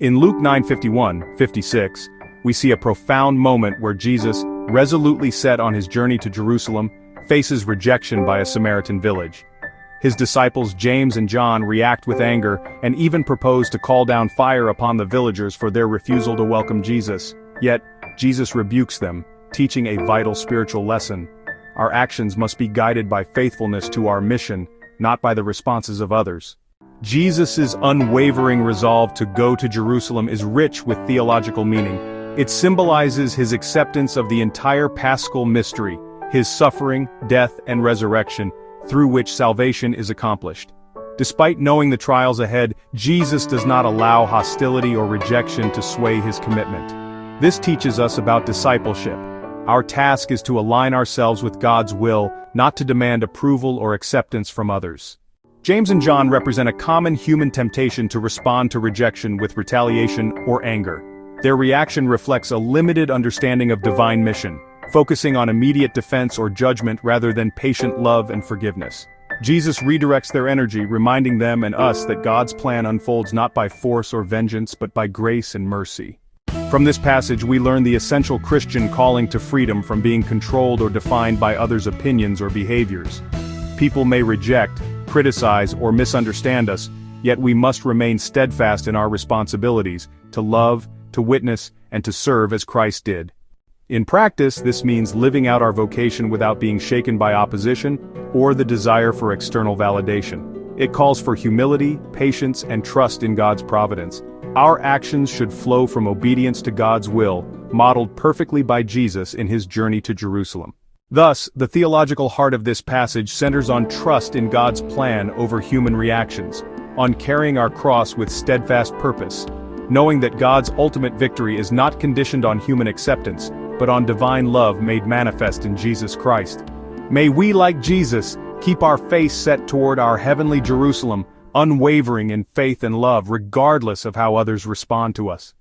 In Luke 9:51-56, we see a profound moment where Jesus, resolutely set on his journey to Jerusalem, faces rejection by a Samaritan village. His disciples James and John react with anger and even propose to call down fire upon the villagers for their refusal to welcome Jesus. Yet, Jesus rebukes them, teaching a vital spiritual lesson. Our actions must be guided by faithfulness to our mission, not by the responses of others. Jesus' unwavering resolve to go to Jerusalem is rich with theological meaning. It symbolizes his acceptance of the entire paschal mystery, his suffering, death, and resurrection, through which salvation is accomplished. Despite knowing the trials ahead, Jesus does not allow hostility or rejection to sway his commitment. This teaches us about discipleship. Our task is to align ourselves with God's will, not to demand approval or acceptance from others. James and John represent a common human temptation to respond to rejection with retaliation or anger. Their reaction reflects a limited understanding of divine mission, focusing on immediate defense or judgment rather than patient love and forgiveness. Jesus redirects their energy, reminding them and us that God's plan unfolds not by force or vengeance but by grace and mercy. From this passage we learn the essential Christian calling to freedom from being controlled or defined by others' opinions or behaviors. People may reject, criticize, or misunderstand us, yet we must remain steadfast in our responsibilities, to love, to witness, and to serve as Christ did. In practice, this means living out our vocation without being shaken by opposition or the desire for external validation. It calls for humility, patience, and trust in God's providence. Our actions should flow from obedience to God's will, modeled perfectly by Jesus in his journey to Jerusalem. Thus, the theological heart of this passage centers on trust in God's plan over human reactions, on carrying our cross with steadfast purpose, knowing that God's ultimate victory is not conditioned on human acceptance, but on divine love made manifest in Jesus Christ. May we, like Jesus, keep our face set toward our heavenly Jerusalem, unwavering in faith and love regardless of how others respond to us.